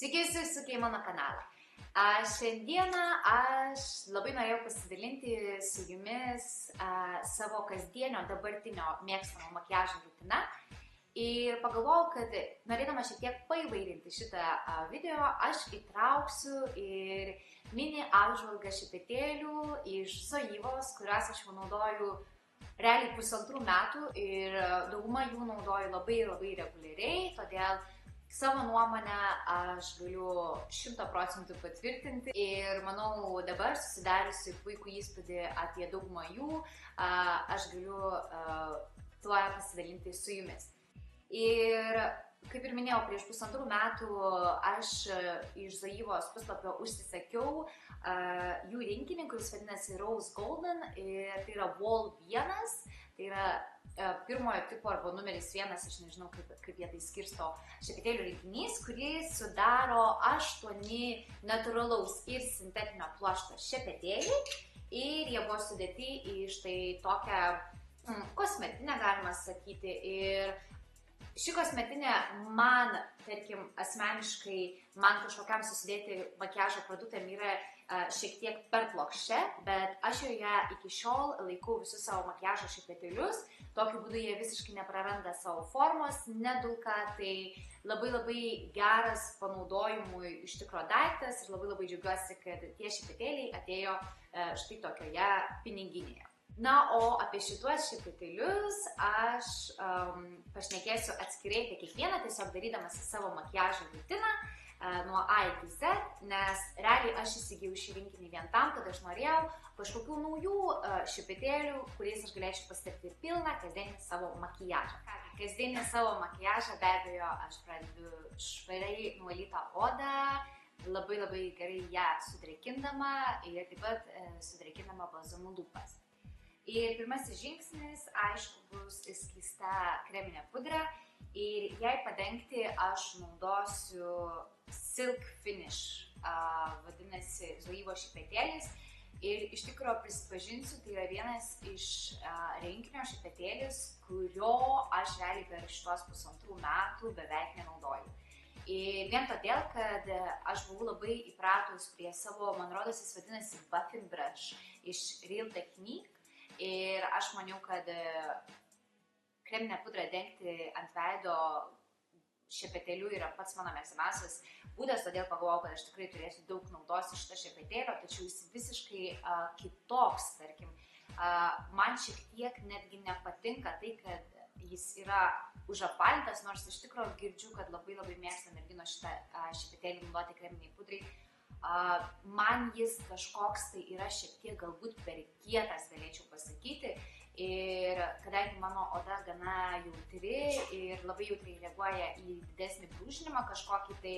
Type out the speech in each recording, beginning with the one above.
Sveiki, susitikė į mano kanalą. Šiandieną aš labai norėjau pasidalinti su jumis savo kasdienio dabartinio mėgstamo makiažo rutina. Ir pagalvojau, kad norėdama šiek tiek paįvairinti šitą video, aš įtrauksiu ir mini apžvalgą šepetėlių iš Zoevos, kurias aš jau naudoju realiai 1,5 metų ir dauguma jų naudoju labai reguliariai, todėl savo nuomonę aš galiu 100% patvirtinti ir manau dabar susidariusi puikų įspūdį apie daugumą jų, aš galiu tuo pasidalinti su jumis. Ir kaip ir minėjau, prieš 1,5 metų aš iš Zoevos puslapio užsisakiau jų rinkinį, kuris vadinasi Rose Golden, ir tai yra Wall 1, tai yra pirmojo tipo arba numeris 1, aš nežinau kaip jie tai skirsto, šepetėlių rinkinys, kuris sudaro 8 natūralaus ir sintetinio pluošto šepetėliai ir jie buvo sudėti į štai tokią kosmetinę, galima sakyti. Ir ši kosmetinė man, tarkim, asmeniškai, man kažkokiam susidėti makiažo produktam yra šiek tiek per plokščia, bet aš joje iki šiol laikau visus savo makiažo šepetėlius. Tokiu būdu jie visiškai nepraranda savo formos, nedulka, tai labai geras panaudojimui iš tikro daiktas ir labai džiaugiuosi, kad tie šepetėliai atėjo štai tokioje piniginėje. Na, o apie šituos šepetėlius aš pašnekėsiu atskirai apie kiekvieną, tiesiog darydamas savo makiažo rutiną nuo A iki Z, nes realiai aš įsigijau šį rinkinį vien tam, kad aš norėjau kažkokių naujų šepetėlių, kuriais aš galėčiau pasidaryti pilną kasdienį savo makiažą. Kasdienį savo makiažą be abejo aš pradedu švariai nuvalytą odą, labai gerai ją sudrėkindama ir taip pat sudrėkindama balzamu lūpas. Ir pirmasis žingsnis, aišku, bus skysta kreminė pudra ir jai padengti aš naudosiu Silk Finish, vadinasi Zoevos šepetėlis. Ir iš tikrųjų prisipažinsiu, tai yra vienas iš rinkinio šepetėlis, kurio aš realiai per šitos 1,5 metų beveik nenaudoju. Ir vien todėl, kad aš buvau labai įpratus prie savo, man rodos, jis vadinasi Buffing Brush iš Real Technique. Ir aš maniau, kad kreminę pudrą dengti ant veido šepetėlių yra pats mano mėgstamiausias būdas, todėl pagalvojau, kad aš tikrai turėsiu daug naudos iš šito šepetėlio, tačiau jis visiškai kitoks, tarkim. Man šiek tiek netgi nepatinka tai, kad jis yra užapvalintas, nors iš tikrųjų girdžiu, kad labai mėgsta merginos šitą šepetėlį naudoti kreminiai pudrai. Man jis kažkoks tai yra šiek tiek galbūt per kietas, galėčiau pasakyti, ir kadangi mano oda gana jautri ir labai jautriai reaguoja į didesnį brūžinimą kažkokį, tai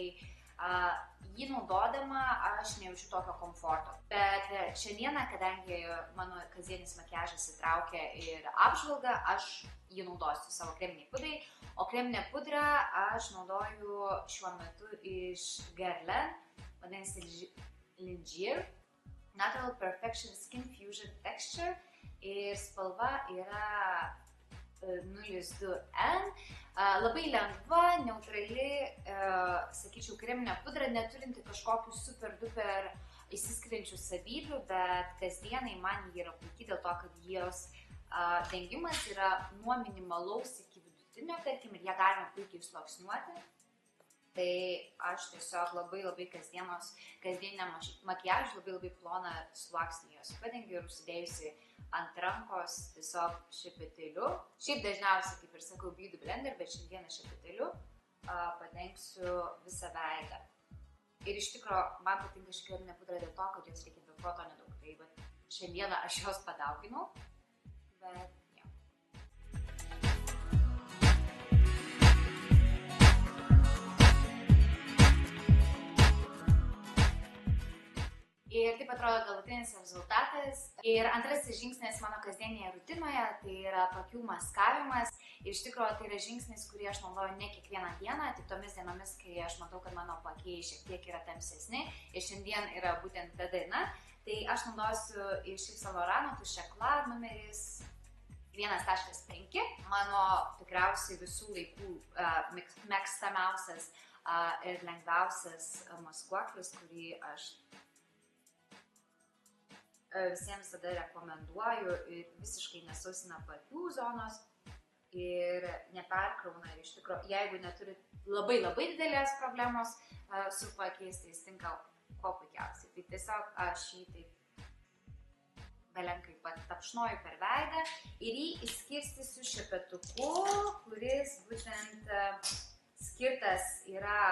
jį naudodama aš nejaučiu tokio komforto. Bet šiandieną, kadangi mano kasdienis makiažas įtraukia ir apžvalgą, aš jį naudosiu savo kreminiai pudrai, o kreminę pudrą aš naudoju šiuo metu iš Guerlain, vadinasi Lingerie Natural Perfection Skin Fusion Texture ir spalva yra 02N. Labai lengva, neutrali, sakyčiau, kreminė pudra, neturinti kažkokių super duper įsiskiriančių savybių, bet kasdienai man jį yra puikiai dėl to, kad jos dengimas yra nuo minimalaus iki vidutinio, tarkim, ir ją galima puikiai sluoksniuoti. Tai aš tiesiog labai kasdieniniam makiažui labai ploną sluoksnį jos padengiu ir užsidėjusi ant rankos tiesiog šepetėliu. Šiaip dažniausiai, kaip ir sakau, beauty blender, bet šiandieną šepetėliu padengsiu visą veidą. Ir iš tikro, man patinka ši kreminė pudra dėl to, kad jos reikia be proto nedaug. Tai šiandieną aš jos padauginau, bet ir taip atrodo galutinis rezultatas. Ir antrasis žingsnis mano kasdienėje rutinoje, tai yra plakių maskavimas. Ir iš tikrųjų tai yra žingsnis, kurį aš naudoju ne kiekvieną dieną, tik tomis dienomis, kai aš matau, kad mano plakiai šiek tiek yra tamsesni. Ir šiandien yra būtent ta diena. Tai aš naudosiu iš Yves Saint Laurent Touche Éclat numeris 1.5. Mano tikriausiai visų laikų mėgstamiausias ir lengviausias maskuoklis, kurį aš visiems tada rekomenduoju ir visiškai nesausina paakių zonos ir neperkrauna. Ir iš tikrųjų, jeigu neturi labai didelės problemos su paakiais, tai jis tinka kuo puikiausiai. Tai tiesiog aš jį taip belenkai tapšnoju per veidą ir jį išskirstysiu šepetuku, kuris būtent skirtas yra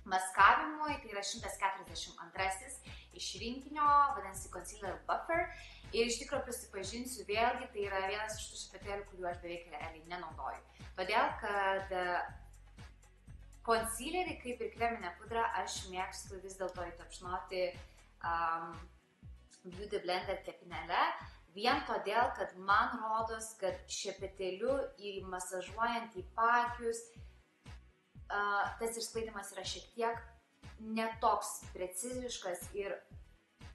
maskavimui, tai yra 142 iš rinkinio, vadinasi Concealer Buffer. Ir iš tikrųjų prisipažinsiu vėlgi, tai yra vienas iš tų šepetėlių, kuriuo aš beveik realiai nenaudoju. Todėl, kad concealerį, kaip ir kreminę pudrą, aš mėgstu vis dėlto įtapšnoti Beauty Blender tepinėle, vien todėl, kad man rodos, kad šepetėliu įmasažuojant į paakius, tas išsklaidimas yra šiek tiek netoks preciziškas ir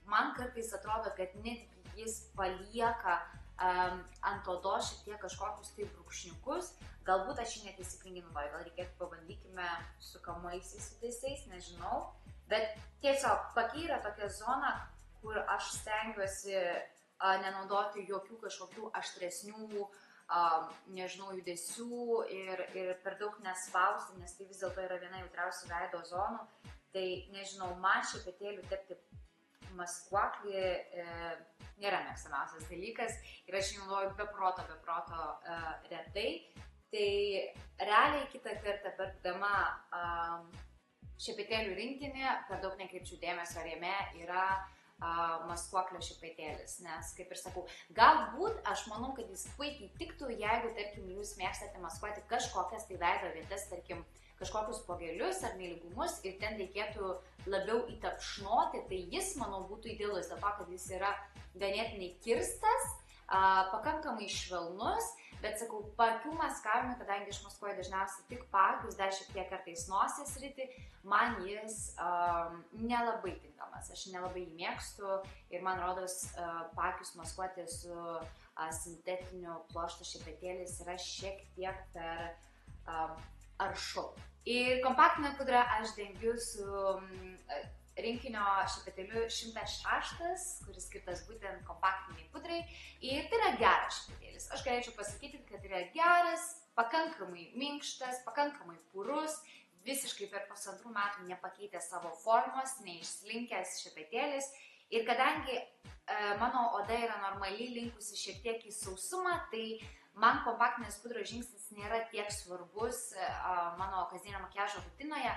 man kartais atrodo, kad netgi jis palieka ant odos šiek tiek kažkokius tai brūkšniukus. Galbūt aš jį netaisyklingai naudoju, gal reikėtų pabandykime su kamuoliais įtaisiais, nežinau. Bet tiesiog paakiai yra tokia zona, kur aš stengiuosi nenaudoti jokių kažkokių aštresnių nežinau, judesių ir per daug nespausti, nes tai vis dėlto yra viena jautriausių veido zonų. Tai, nežinau, man šepetėlių tepti maskuoklį nėra mėgstamiausias dalykas ir aš jį naudoju be proto retai. Tai realiai kitą kartą pirkdama šepetėlių rinkinį, per daug nekreipčiau dėmesio, ar jame yra maskuoklio šepetėlis, nes, kaip ir sakau, galbūt aš manau, kad jis puikiai tiktų, jeigu, tarkim, jūs mėgstate maskuoti kažkokias tai veido vietas, tarkim, kažkokius pogelius ar nelygumus ir ten reikėtų labiau įtapšnoti, tai jis, manau, būtų idealus, dėl to, kad jis yra ganėtinai kirstas, pakankamai švelnus, bet, sakau, paakių maskavimui, kadangi aš maskuoju dažniausiai tik paakius, dar šiek tiek kartais nosies sritį, man jis nelabai tinkamas, aš nelabai jį mėgstu ir man rodos paakius maskuoti su sintetiniu pluošto šepetėlis yra šiek tiek per aršu. Ir kompaktinę pudrą aš dengiu su rinkinio šepetėliu 106, kuris skirtas būtent kompaktiniai pudrai. Ir tai yra geras šepetėlis. Aš galėčiau pasakyti, kad yra geras, pakankamai minkštas, pakankamai purus, visiškai per 1,5 metų nepakeitė savo formos, neišslinkęs šepetėlis. Ir kadangi mano oda yra normaliai linkusi šiek tiek į sausumą, tai man kompaktinės pudros žingsnis nėra tiek svarbus mano kasdienio makiažo rutinoje.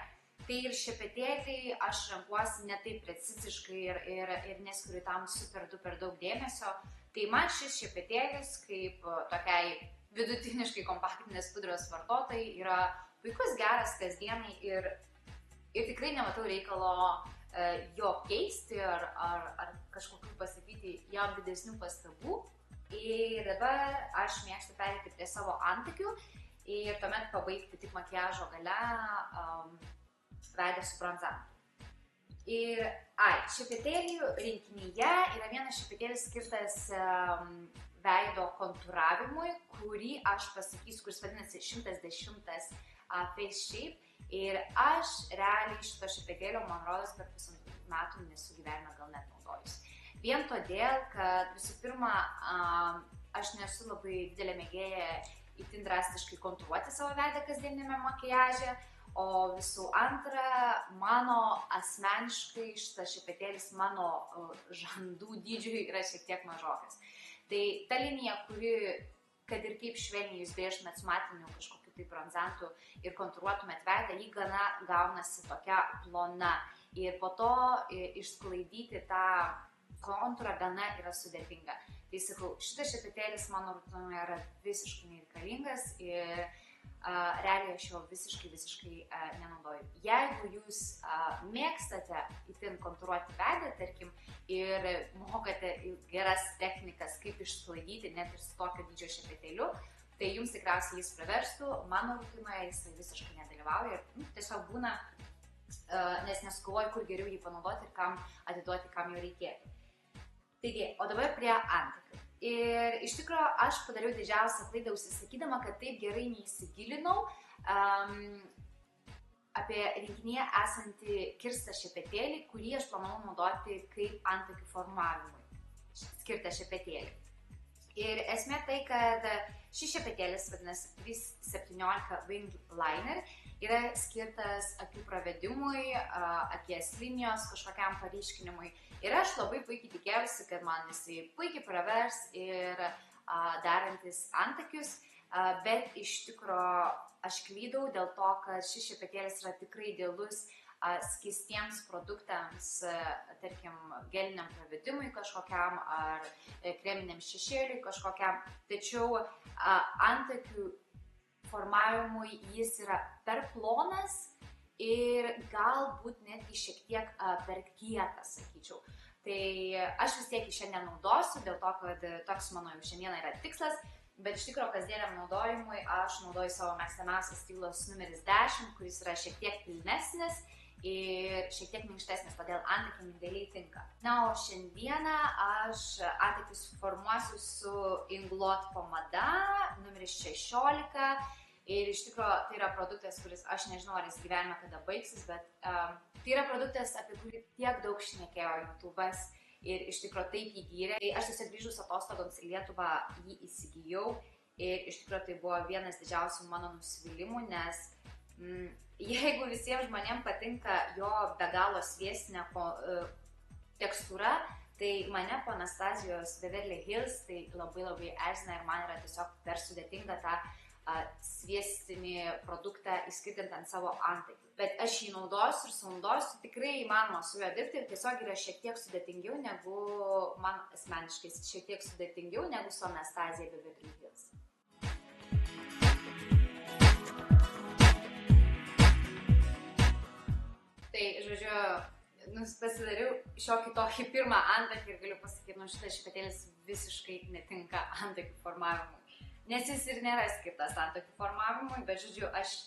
Tai ir šepetėlį aš renkuosi ne taip preciziškai ir neskiriu tam super daug dėmesio. Tai man šis šepetėlis, kaip tokiai vidutiniškai kompaktinės pudros vartotojai, yra puikus, geras kasdienai ir tikrai nematau reikalo jo keisti ar kažkokių pasakyti jam didesnių pastabų. Ir dabar aš mėgstu pereiti prie savo antakių ir tuomet pabaigti tik makiažo gale veidą su bronzavimu. Ir šepetėlių rinkinyje yra vienas šepetėlis skirtas veido kontūravimui, kurį aš pasakysiu, kuris vadinasi 110 Face Shape. Ir aš realiai šito šepetėlio, man rodos, per 1,5 metų nesu gyvenime gal net naudojus. Vien todėl, kad visų pirma, aš nesu labai didelė mėgėja itin drastiškai kontūruoti savo veidą kasdieniniame makiaže, o visų antra, mano asmeniškai šitas šepetėlis mano žandų dydžiui yra šiek tiek mažokas. Tai ta linija, kuri, kad ir kaip švelniai jūs brėžtumėt su matiniu kažkokiu tai bronzantu ir kontūruotumėt veidą, ji gana gaunasi tokia plona. Ir po to išsklaidyti tą kontūrą gana yra sudėtinga. Tai sakau, šitas šepetėlis mano rutinoje yra visiškai nereikalingas ir realiai aš jo visiškai nenaudoju. Jeigu jūs mėgstate itin kontūruoti veidą, tarkim, ir mokate geras technikas, kaip išsklaidyti net ir su tokio dydžio šepetėliu, tai jums tikriausiai jis praverstų, mano rutinoje jis visiškai nedalyvauja ir tiesiog būna, nes nesugalvoju, kur geriau jį panaudoti ir kam atiduoti, kam jo reikėtų. Taigi, o dabar prie antakių. Ir iš tikrųjų aš padariau didžiausią klaidą užsisakydama, kad taip gerai neįsigilinau apie rinkinyje esantį kirstą šepetėlį, kurį aš planavau naudoti kaip antakių formavimui skirtą šepetėlį. Ir esmė tai, kad šis šepetėlis, vadinasi 317 Wing Liner, yra skirtas akių pravedimui, akies linijos kažkokiam paryškinimui. Ir aš labai puikiai tikėjausi, kad man jisai puikiai pravers ir darantis antakius, bet iš tikro aš klydau dėl to, kad šis šepetėlis yra tikrai idealus skystiems produktams, tarkim, geliniam pravedimui kažkokiam ar kreminiam šešėliui kažkokiam. Tačiau antakių formavimui jis yra per plonas ir galbūt netgi šiek tiek per kietas, sakyčiau. Tai aš vis tiek jį šiandien naudosiu, dėl to, kad toks mano jau šiandien yra tikslas, bet iš tikro kasdieniam naudojimui aš naudoju savo mėgstamiausias stylos numeris 10, kuris yra šiek tiek pilnesnis ir šiek tiek minkštesnis, todėl antakiam idealiai tinka. Na, o šiandieną aš antakius formuosiu su Inglot pomada numeris 16 ir iš tikro tai yra produktas, kuris aš nežinau, ar jis gyvenime kada baigsis, bet tai yra produktas, apie kurį tiek daug šnekėjo YouTube'as ir iš tikro taip jį gyrė. Tai aš tiesiog grįžus atostogoms į Lietuvą jį įsigijau ir iš tikro tai buvo vienas didžiausių mano nusivylimų, nes jeigu visiems žmonėms patinka jo be galo sviestinė tekstūra, tai mane po Anastazijos Beverly Hills tai labai erzina ir man yra tiesiog per sudėtinga tą sviestinį produktą įskaitant ant savo antakių. Bet aš jį naudosiu ir sunaudosiu, tikrai įmanoma su juo dirbti ir tiesiog yra šiek tiek sudėtingiau negu, man asmeniškai, šiek tiek sudėtingiau negu su Anastazija Beverly Hills. Tai, žodžiu, pasidariau šiokį tokį pirmą antakį ir galiu pasakyti, šitas šepetėlis visiškai netinka antakių formavimui. Nes jis ir nėra skirtas antakių formavimui, bet, žodžiu, aš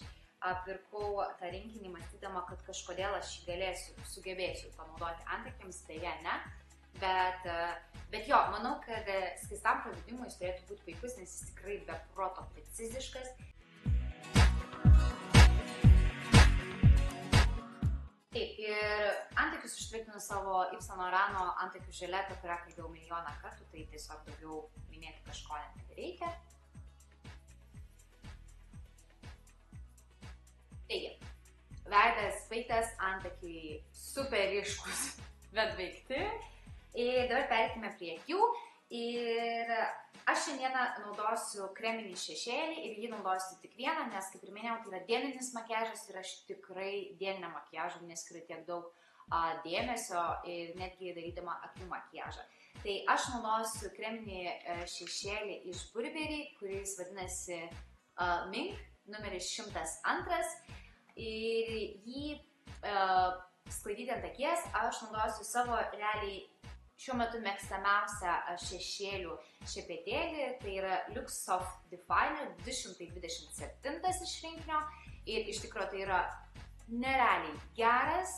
pirkau tą rinkinį mąstydama, kad kažkodėl aš jį sugebėsiu panaudoti antakiams, beje, ne. Bet jo, manau, kad skystam pravedimui jis turėtų būti puikus, nes jis tikrai be proto preciziškas. Taip, ir antakius užtvirtinu savo Yves Saint Laurent antakių želė, apie kurią kalbėjau milijoną kartų, tai tiesiog daugiau minėti kažko nereikia. Taigi, veidas baigtas, antakiai super ryškus, bet baigti. Ir dabar perkime prie akių. Ir aš šiandieną naudosiu kreminį šešėlį ir jį naudosiu tik vieną, nes, kaip ir minėjau, tai yra dieninis makiažas ir aš tikrai dieninę makiažą neskiriu tiek daug dėmesio ir netgi darydama akių makiažą. Tai aš naudosiu kreminį šešėlį iš Burberry, kuris vadinasi Mink, numeris 102. Ir jį sklaidyti ant akies aš naudosiu savo realiai šiuo metu mėgstamiausią šešėlių šepetėlį, tai yra Lux Soft Definer 227 iš rinkinio ir iš tikrųjų tai yra nerealiai geras,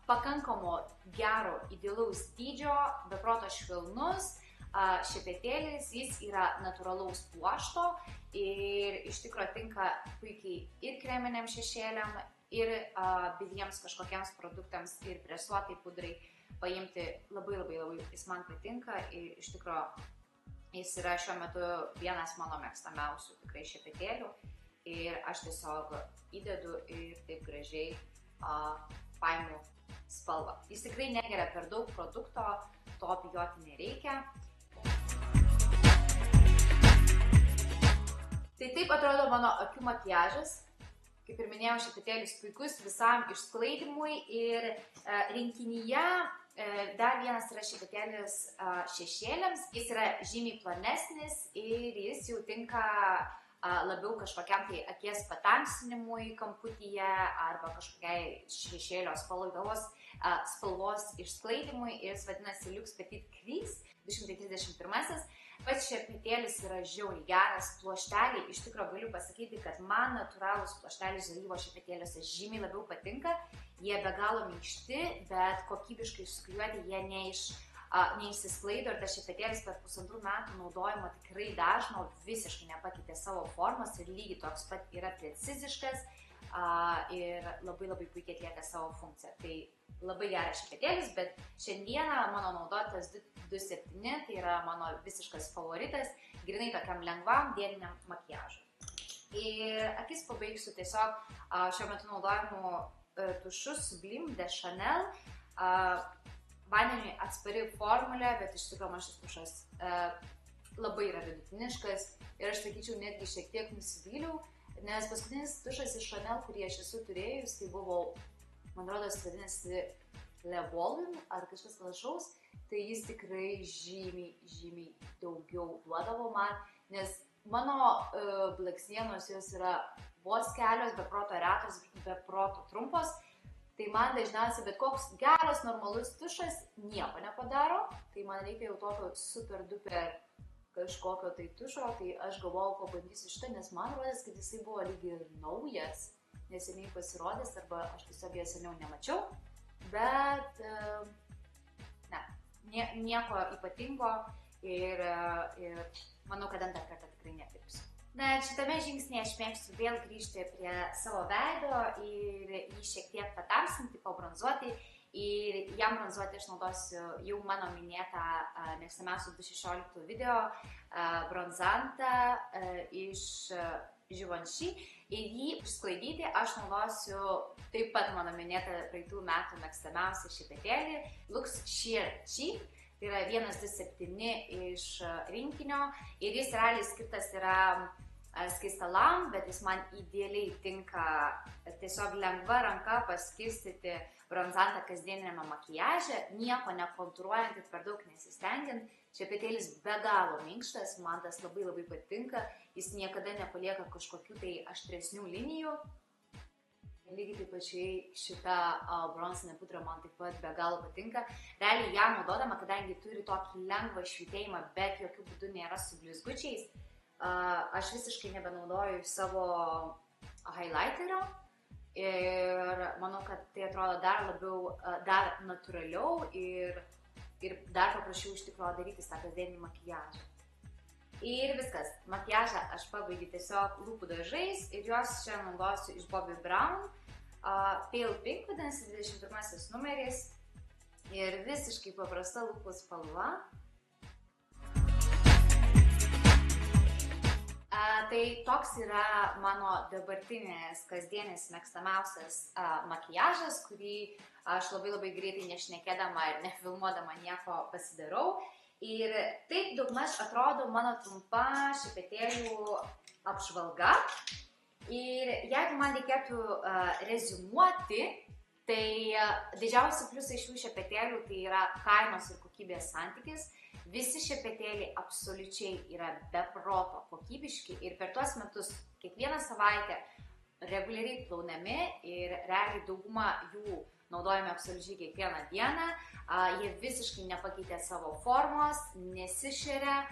pakankamo gero idealaus dydžio, beproto švelnus šepetėlis, jis yra natūralaus pluošto ir iš tikrųjų tinka puikiai ir kreminiam šešėliam, ir byliems kažkokiems produktams, ir presuotai pudrai paimti labai jis man patinka ir iš tikrųjų jis yra šiuo metu vienas mano mėgstamiausių tikrai šepetėlių ir aš tiesiog įdedu ir taip gražiai paimu spalvą. Jis tikrai negeria per daug produkto, to bijoti nereikia. Tai taip atrodo mano akių makiažas. Kaip ir minėjau, šepetėlis puikus visam išsklaidimui ir rinkinyje dar vienas yra šepetėlis šešėliams. Jis yra žymiai plonesnis ir jis jau tinka labiau kažkokiam tai akies patamsinimui kamputyje arba kažkokiai šešėlio spalvos išsklaidimui ir jis vadinasi Lux Petite Crease 231. Pats šepetėlis yra žiauriai geras, pluošteliai, iš tikrųjų galiu pasakyti, kad man natūralūs pluošteliai žalyvo šepetėliuose žymiai labiau patinka, jie be galo minkšti, bet kokybiškai suklijuoti jie neišsisklaido ir tas šepetėlis per 1,5 metų naudojimo tikrai dažno visiškai nepakeitė savo formos ir lygiai toks pat yra preciziškas, ir labai puikiai atlieka savo funkciją. Tai labai geras šepetėlis, bet šiandieną mano naudotas 27, tai yra mano visiškas favoritas, grinai tokiam lengvam dieniniam makiažui. Ir akis pabaigsiu tiesiog šiuo metu naudojimu tušu Sublime de Chanel. Vandeniui atspari formulė, bet iš tikrųjų man šis tušas labai yra vidutiniškas ir aš sakyčiau netgi šiek tiek nusivyliau, nes paskutinis tušas iš Chanel, kurį aš esu turėjus, tai buvo, man rodos, vadinasi Le Volume ar kažkas panašaus, tai jis tikrai žymiai daugiau duodavo man, nes mano blakstienos jos yra vos kelios, be proto retos, be proto trumpos, tai man dažniausiai bet koks geras, normalus tušas nieko nepadaro, tai man reikia jau tokio super duper kažkokio tai tušo, tai aš galvojau, pabandysiu šitą, nes man rodės, kad jisai buvo lygiai ir naujas, neseniai pasirodęs, arba aš tiesiog ją seniau nemačiau, bet nieko ypatingo ir manau, kad antrą kartą tikrai nepirksiu. Bet šitame žingsnėje aš mėgstu vėl grįžti prie savo veido ir jį šiek tiek patamsinti, pabronzuoti. Ir jam bronzuoti aš naudosiu jau mano minėtą mėgstamiausių 2016 video bronzantą iš Givenchy. Ir jį išsklaidyti aš naudosiu taip pat mano minėtą praeitų metų mėgstamiausią šepetėlį Lux Sheer Cheap. Tai yra 127 iš rinkinio ir jis realiai skirtas yra skaistalam, bet jis man idealiai tinka tiesiog lengva ranka paskirstyti bronzantą kasdieniniame makiaže, nieko nekontūruojant ir per daug nesistengiant. Šepetėlis be galo minkštas, man tas labai patinka, jis niekada nepalieka kažkokių tai aštresnių linijų. Lygiai taip pačiai šitą bronzinę pudrą man taip pat be galo patinka. Realiai ją naudodama, kadangi turi tokį lengvą švytėjimą, bet jokių būdų nėra su blizgučiais, aš visiškai nebenaudoju savo highlighterio ir manau, kad tai atrodo dar natūraliau ir dar paprašiau iš tikrųjų darytis tą kasdieninį makiažą. Ir viskas, makiažą aš pabaigiu tiesiog lūpų dažais ir juos čia naudosiu iš Bobbi Brown. Pale Pink vadinasi 21 numeris ir visiškai paprasta lūpų spalva. Tai toks yra mano dabartinės kasdienis mėgstamiausias makiažas, kurį aš labai greitai nešnekėdama ir nefilmuodama nieko pasidarau. Ir taip daugmaž atrodo mano trumpa šepetėlių apžvalga. Ir jeigu man reikėtų reziumuoti, tai didžiausi pliusai šių šepetėlių tai yra kainos ir kokybės santykis. Visi šepetėliai absoliučiai yra be proto kokybiški ir per tuos metus kiekvieną savaitę reguliariai plaunami ir realiai dauguma jų naudojame absoliučiai kiekvieną dieną. Jie visiškai nepakeitė savo formos, nesišeria,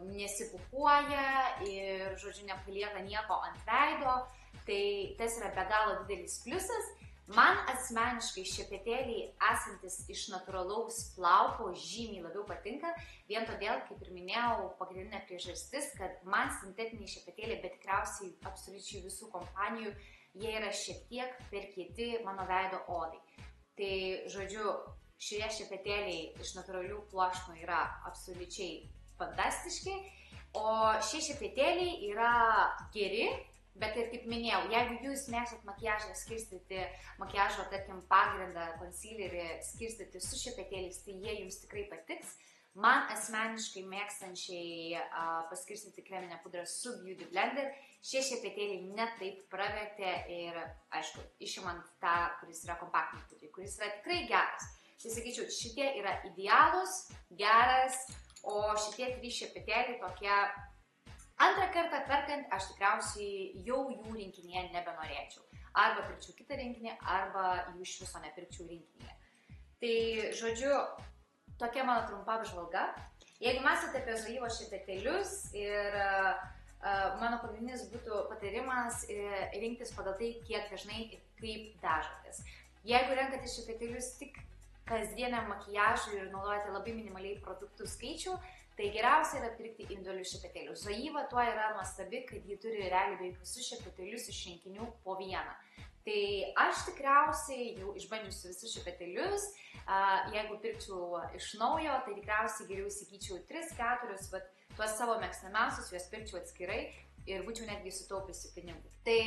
nesipukuoja ir, žodžiu, nepalieka nieko ant veido. Tai tas yra be galo didelis pliusas. Man asmeniškai šepetėliai esantis iš natūralaus plauko žymiai labiau patinka, vien todėl, kaip ir minėjau, pagrindinė priežastis, kad man sintetiniai šepetėliai, bet tikriausiai absoliučiai visų kompanijų, jie yra šiek tiek per kieti mano veido odai. Tai, žodžiu, šie šepetėliai iš natūralių pluoštinių yra absoliučiai fantastiški, o šie šepetėliai yra geri. Bet ir kaip minėjau, jeigu jūs mėgstat makiažą skirstyti, makiažo, tarkim, pagrindą, concealerį skirstyti su šepetėliais, tai jie jums tikrai patiks. Man asmeniškai mėgstančiai paskirstyti kreminę pudrą su Beauty Blender, šie šepetėliai netaip pravertė ir, aišku, išimant tą, kuris yra kompaktiniai pudrai, kuris yra tikrai geras. Tai sakyčiau, šitie yra idealūs, geras, o šitie 3 šepetėliai tokie. Antrą kartą perkant, aš tikriausiai jau jų rinkinėje nebenorėčiau. Arba pirkčiau kitą rinkinį, arba jų iš viso nepirkčiau rinkinėje. Tai, žodžiu, tokia mano trumpa apžvalga. Jeigu mąstate apie žalyvo šepetėlius ir mano pagrindinis būtų patarimas rinktis pagal tai, kiek dažnai ir kaip dažotės. Jeigu renkate šepetėlius tik kasdieniam makiažui ir naudojate labai minimaliai produktų skaičių, tai geriausia yra pirkti individualius šepetėlius. Zoiva tuo yra nuostabi, kad ji turi realiai beveik visus šepetėlius iš rinkinių po vieną. Tai aš tikriausiai jau išbandžiusiu visus šepetėlius, jeigu pirkčiau iš naujo, tai tikriausiai geriau įsigyčiau 3-4, bet tuos savo mėgstamiausius juos pirkčiau atskirai ir būčiau netgi sutaupiusi pinigų. Tai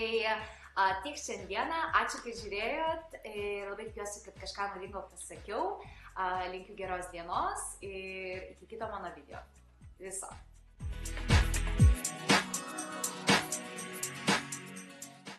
tiek šiandieną, ačiū, kad žiūrėjot ir labai tikiuosi, kad kažką naudingo pasakiau. Linkiu geros dienos ir iki kito mano video. Viso.